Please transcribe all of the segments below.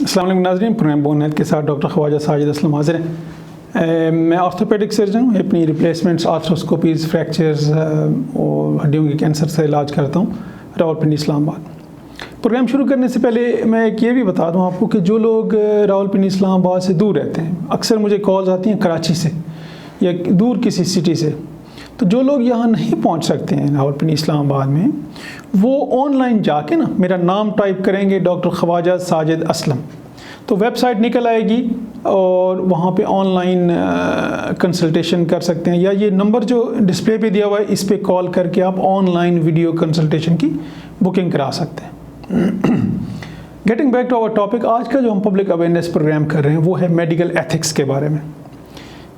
अस्सलाम वालेकुम नाज़रीन, प्रोग्राम बोन हेल्थ के साथ डॉक्टर ख्वाजा साजिद असलम हाज़िर हैं। मैं ऑर्थोपेडिक सर्जन हूँ। अपनी रिप्लेसमेंट्स, आर्थ्रोस्कोपीज़, फ्रैक्चर्स और हड्डियों के कैंसर से इलाज करता हूँ रावलपिंडी इस्लामाबाद। प्रोग्राम शुरू करने से पहले मैं एक ये भी बता दूँ आपको कि जो लोग रावलपिंडी इस्लामाबाद से दूर रहते हैं, अक्सर मुझे कॉल्स आती हैं कराची से या दूर किसी सिटी से, तो जो लोग यहाँ नहीं पहुँच सकते हैं रावलपिंडी इस्लामाबाद में, वो ऑनलाइन जाके ना मेरा नाम टाइप करेंगे डॉक्टर ख्वाजा साजिद असलम, तो वेबसाइट निकल आएगी और वहाँ पे ऑनलाइन कंसल्टेशन कर सकते हैं। या ये नंबर जो डिस्प्ले पे दिया हुआ है, इस पे कॉल करके आप ऑनलाइन वीडियो कंसल्टेशन की बुकिंग करा सकते हैं। Getting back to our topic, आज का जो हम पब्लिक अवेयरनेस प्रोग्राम कर रहे हैं वो है मेडिकल एथिक्स के बारे में।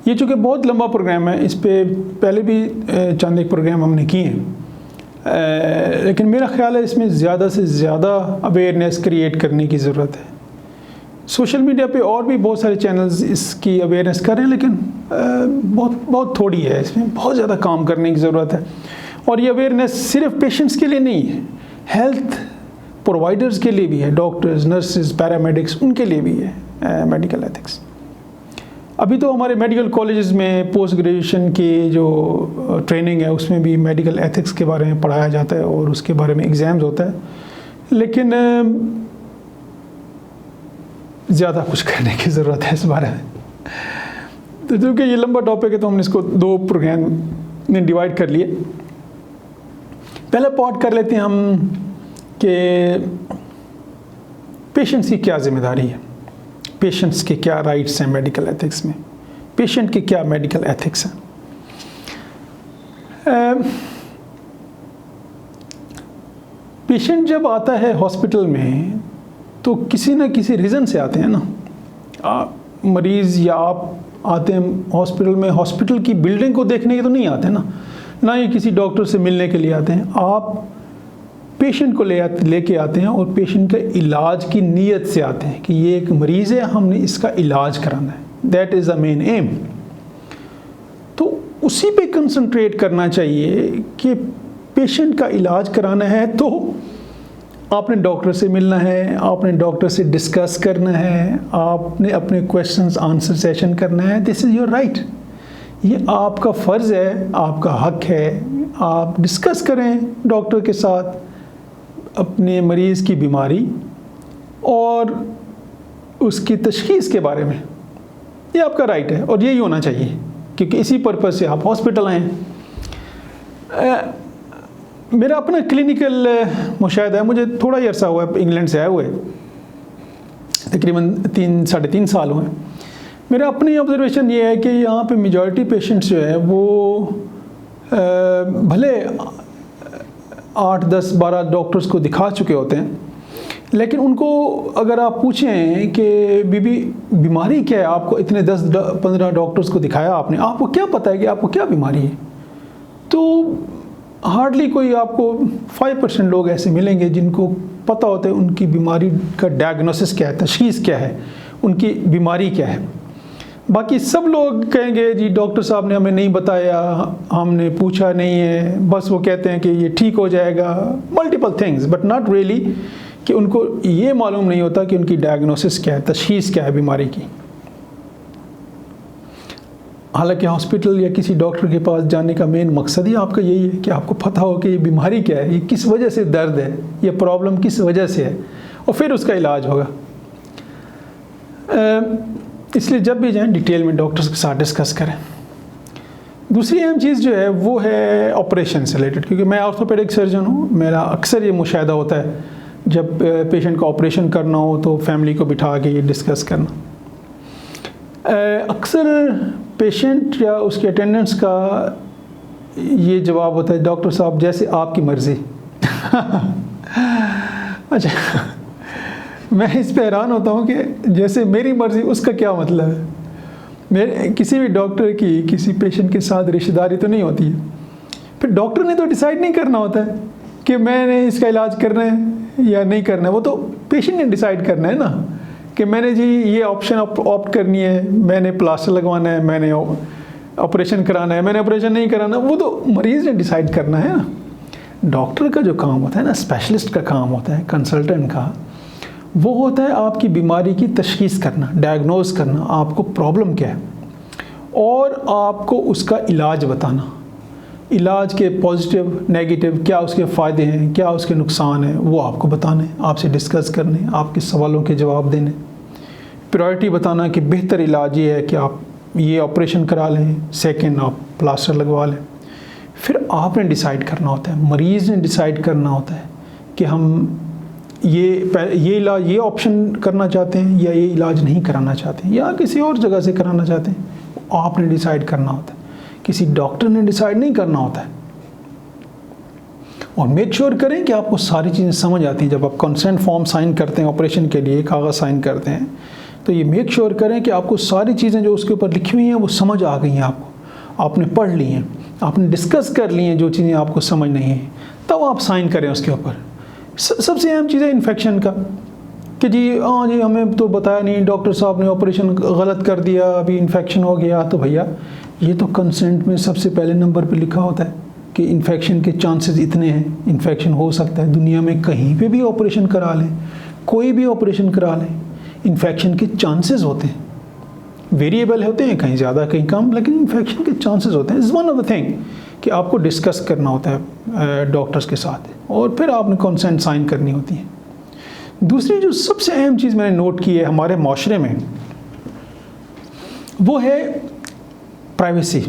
ये चूँकि बहुत लंबा प्रोग्राम है, इस पे पहले भी चंद एक प्रोग्राम हमने किए हैं, लेकिन मेरा ख्याल है इसमें ज़्यादा से ज़्यादा अवेयरनेस क्रिएट करने की ज़रूरत है। सोशल मीडिया पे और भी बहुत सारे चैनल्स इसकी अवेयरनेस कर रहे हैं, लेकिन बहुत थोड़ी है, इसमें बहुत ज़्यादा काम करने की ज़रूरत है। और ये अवेयरनेस सिर्फ पेशेंट्स के लिए नहीं है, हेल्थ प्रोवाइडर्स के लिए भी है, डॉक्टर्स, नर्सेज, पैरामेडिक्स, उनके लिए भी है मेडिकल एथिक्स। अभी तो हमारे मेडिकल कॉलेजेस में पोस्ट ग्रेजुएशन की जो ट्रेनिंग है उसमें भी मेडिकल एथिक्स के बारे में पढ़ाया जाता है और उसके बारे में एग्ज़ाम्स होता है, लेकिन ज़्यादा कुछ करने की ज़रूरत है इस बारे में। तो क्योंकि ये लंबा टॉपिक है तो हमने इसको दो प्रोग्राम में डिवाइड कर लिए। पहले पार्ट कर लेते हैं हम कि पेशेंट्स की क्या जिम्मेदारी है, पेशेंट्स के क्या राइट्स हैं मेडिकल एथिक्स में, पेशेंट के क्या मेडिकल एथिक्स हैं। पेशेंट जब आता है हॉस्पिटल में तो किसी न किसी रीज़न से आते हैं ना। मरीज़ या आप आते हैं हॉस्पिटल में, हॉस्पिटल की बिल्डिंग को देखने के तो नहीं आते ना ही किसी डॉक्टर से मिलने के लिए आते हैं। आप पेशेंट को लेके आते हैं और पेशेंट के इलाज की नीयत से आते हैं कि ये एक मरीज़ है, हमने इसका इलाज कराना है। That is the main M. तो उसी पे कंसंट्रेट करना चाहिए कि पेशेंट का इलाज कराना है तो आपने डॉक्टर से मिलना है, आपने डॉक्टर से डिस्कस करना है, आपने अपने क्वेश्चंस आंसर सेशन करना है। दिस इज़ योर राइट, ये आपका फ़र्ज़ है, आपका हक है। आप डिस्कस करें डॉक्टर के साथ अपने मरीज़ की बीमारी और उसकी तशख़ीस के बारे में, ये आपका राइट है और यही होना चाहिए, क्योंकि इसी पर्पज़ से आप हॉस्पिटल आए हैं। मेरा अपना क्लिनिकल मुशाहिदा है, मुझे थोड़ा ही अरसा हुआ है इंग्लैंड से आए हुए, तकरीबन 3-3.5 साल हुए। मेरा अपनी ऑब्जर्वेशन ये है कि यहाँ पे मेजॉरिटी पेशेंट्स जो है वो भले 8-10-12 डॉक्टर्स को दिखा चुके होते हैं, लेकिन उनको अगर आप पूछें कि बीबी बीमारी क्या है, आपको इतने 10-15 डॉक्टर्स को दिखाया आपने, आपको क्या पता है कि आपको क्या बीमारी है, तो हार्डली कोई आपको 5% लोग ऐसे मिलेंगे जिनको पता होता है उनकी बीमारी का डायग्नोसिस क्या है, तशख़ीस क्या है, उनकी बीमारी क्या है। बाकी सब लोग कहेंगे जी डॉक्टर साहब ने हमें नहीं बताया, हमने पूछा नहीं है, बस वो कहते हैं कि ये ठीक हो जाएगा, multiple things, but not really कि उनको ये मालूम नहीं होता कि उनकी डायग्नोसिस क्या है, तशख़ीस क्या है बीमारी की। हालांकि हॉस्पिटल या किसी डॉक्टर के पास जाने का मेन मकसद ही आपका यही है कि आपको पता हो कि ये बीमारी क्या है, ये किस वजह से दर्द है, ये प्रॉब्लम किस वजह से है, और फिर उसका इलाज होगा। इसलिए जब भी जाएं डिटेल में डॉक्टर्स के साथ डिस्कस करें। दूसरी अहम चीज़ जो है वो है ऑपरेशन से रिलेटेड, क्योंकि मैं ऑर्थोपेडिक सर्जन हूँ। मेरा अक्सर ये मुशाहिदा होता है जब पेशेंट का ऑपरेशन करना हो तो फैमिली को बिठा के ये डिस्कस करना। अक्सर पेशेंट या उसके अटेंडेंट्स का ये जवाब होता है, डॉक्टर साहब जैसे आपकी मर्ज़ी। अच्छा, मैं इस पे हैरान होता हूँ कि जैसे मेरी मर्ज़ी, उसका क्या मतलब है। मेरे किसी भी डॉक्टर की किसी पेशेंट के साथ रिश्तेदारी तो नहीं होती है, फिर डॉक्टर ने तो डिसाइड नहीं करना होता है कि मैंने इसका इलाज करना है या नहीं करना है, वो तो पेशेंट ने डिसाइड करना है ना कि मैंने जी ये ऑप्शन ऑप्ट करनी है, मैंने प्लास्टर लगवाना है, मैंने ऑपरेशन कराना है, मैंने ऑपरेशन नहीं कराना, वो तो मरीज़ ने डिसाइड करना है ना। डॉक्टर का जो काम होता है ना, स्पेशलिस्ट का काम होता है, कंसल्टेंट का, वो होता है आपकी बीमारी की तशख़ीस करना, डायग्नोज करना, आपको प्रॉब्लम क्या है और आपको उसका इलाज बताना। इलाज के पॉजिटिव नेगेटिव, क्या उसके फ़ायदे हैं, क्या उसके नुकसान हैं, वो आपको बताने, आपसे डिस्कस करने, आपके सवालों के जवाब देने। प्रायोरिटी बताना कि बेहतर इलाज ये है कि आप ये ऑपरेशन करा लें, सेकंड आप प्लास्टर लगवा लें। फिर आपने डिसाइड करना होता है, मरीज़ ने डिसाइड करना होता है कि हम ये इलाज, ये ऑप्शन करना चाहते हैं या ये इलाज नहीं कराना चाहते हैं या किसी और जगह से कराना चाहते हैं। आपने डिसाइड करना होता है, किसी डॉक्टर ने डिसाइड नहीं करना होता है। और मेक श्योर करें कि आपको सारी चीज़ें समझ आती हैं। जब आप कंसेंट फॉर्म साइन करते हैं ऑपरेशन के लिए, कागज़ साइन करते हैं, तो ये मेक श्योर करें कि आपको सारी चीज़ें जो उसके ऊपर लिखी हुई हैं वो समझ आ गई हैं, आपने पढ़ ली हैं, आपने डिस्कस कर ली हैं जो चीज़ें आपको समझ नहीं हैं, तब आप साइन करें उसके ऊपर। सबसे अहम चीज़ है इन्फेक्शन का, कि जी हाँ जी हमें तो बताया नहीं, डॉक्टर साहब ने ऑपरेशन गलत कर दिया, अभी इन्फेक्शन हो गया। तो भैया ये तो कंसेंट में सबसे पहले नंबर पे लिखा होता है कि इन्फेक्शन के चांसेस इतने हैं, इन्फेक्शन हो सकता है। दुनिया में कहीं पे भी ऑपरेशन करा लें, कोई भी ऑपरेशन करा लें, इन्फेक्शन के चांसेस होते हैं, वेरिएबल होते हैं, कहीं ज़्यादा कहीं कम, लेकिन इन्फेक्शन के चांसेस होते हैं। Is one of the thing कि आपको डिस्कस करना होता है डॉक्टर्स के साथ और फिर आपने कंसेंट साइन करनी होती है। दूसरी जो सबसे अहम चीज़ मैंने नोट की है हमारे माशरे में, वो है प्राइवेसी।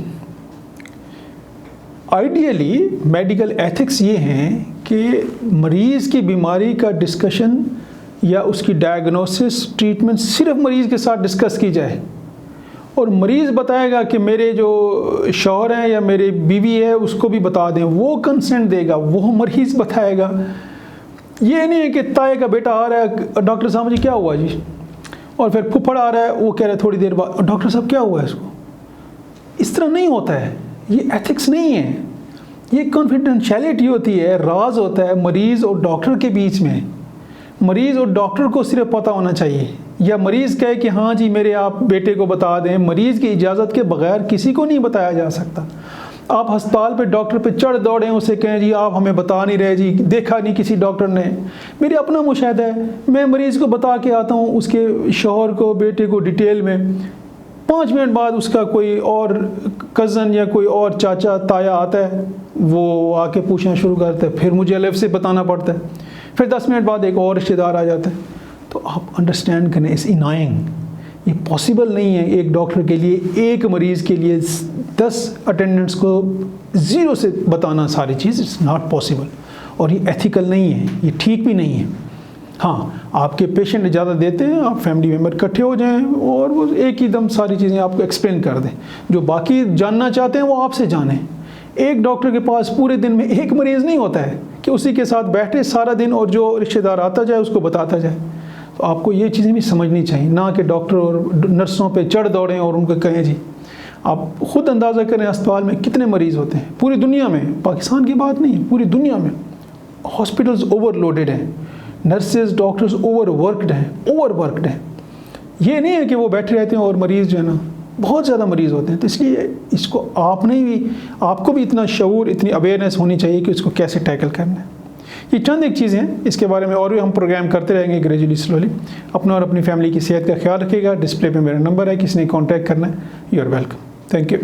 आइडियली मेडिकल एथिक्स ये हैं कि मरीज़ की बीमारी का डिस्कशन या उसकी डायग्नोसिस, ट्रीटमेंट सिर्फ मरीज़ के साथ डिस्कस की जाए और मरीज़ बताएगा कि मेरे जो शौहर हैं या मेरी बीवी है उसको भी बता दें, वो कंसेंट देगा, वो मरीज़ बताएगा। ये नहीं है कि ताए का बेटा आ रहा है, डॉक्टर साहब जी क्या हुआ जी, और फिर फुफड़ आ रहा है, वो कह रहे हैं थोड़ी देर बाद डॉक्टर साहब क्या हुआ है इसको। इस तरह नहीं होता है, ये एथिक्स नहीं है, ये कॉन्फिडेंशियलिटी होती है, राज होता है मरीज़ और डॉक्टर के बीच में। मरीज़ और डॉक्टर को सिर्फ पता होना चाहिए, या मरीज़ कहे कि हाँ जी मेरे आप बेटे को बता दें। मरीज़ की इजाज़त के बगैर किसी को नहीं बताया जा सकता। आप अस्पताल पे डॉक्टर पे चढ़ दौड़ें, उसे कहें जी आप हमें बता नहीं रहे जी, देखा नहीं किसी डॉक्टर ने। मेरे अपना मुशाहिदा है, मैं मरीज़ को बता के आता हूँ, उसके शौहर को, बेटे को डिटेल में, 5 मिनट बाद उसका कोई और कज़न या कोई और चाचा ताया आता है, वो आके पूछना शुरू करता है, फिर मुझे अलग से बताना पड़ता है, फिर 10 मिनट बाद एक और रिश्तेदार आ जाता है। तो आप अंडरस्टैंड करें, इस इनाइंग, ये पॉसिबल नहीं है एक डॉक्टर के लिए एक मरीज़ के लिए 10 अटेंडेंट्स को 0 से बताना सारी चीज़। इट्स नॉट पॉसिबल और ये एथिकल नहीं है, ये ठीक भी नहीं है। हाँ, आपके पेशेंट इजाज़त देते हैं, आप फैमिली मेम्बर इकट्ठे हो जाएं और वो एक ही दम सारी चीज़ें आपको एक्सप्लेन कर दें, जो बाकी जानना चाहते हैं वो आपसे जानें। एक डॉक्टर के पास पूरे दिन में एक मरीज़ नहीं होता है कि उसी के साथ बैठे सारा दिन और जो रिश्तेदार आता जाए उसको बताता जाए। तो आपको ये चीज़ें भी समझनी चाहिए, ना कि डॉक्टर और नर्सों पे चढ़ दौड़ें और उनको कहें जी। आप ख़ुद अंदाज़ा करें अस्पताल में कितने मरीज़ होते हैं पूरी दुनिया में, पाकिस्तान की बात नहीं है, पूरी दुनिया में। हॉस्पिटल्स ओवरलोडेड हैं, नर्सेज डॉक्टर्स ओवरवर्कड हैं। ये नहीं है कि वो बैठे रहते हैं और मरीज़ जो है ना बहुत ज़्यादा मरीज़ होते हैं। तो इसलिए इसको आपको भी इतना शऊर, इतनी अवेयरनेस होनी चाहिए कि इसको कैसे टैकल करना है। ये चंद एक चीज़ें हैं, इसके बारे में और भी हम प्रोग्राम करते रहेंगे ग्रेजुअली स्लोली। अपना और अपनी फैमिली की सेहत का ख्याल रखिएगा। डिस्प्ले पे मेरा नंबर है, किसी ने कॉन्टैक्ट करना है, you are welcome. Thank you.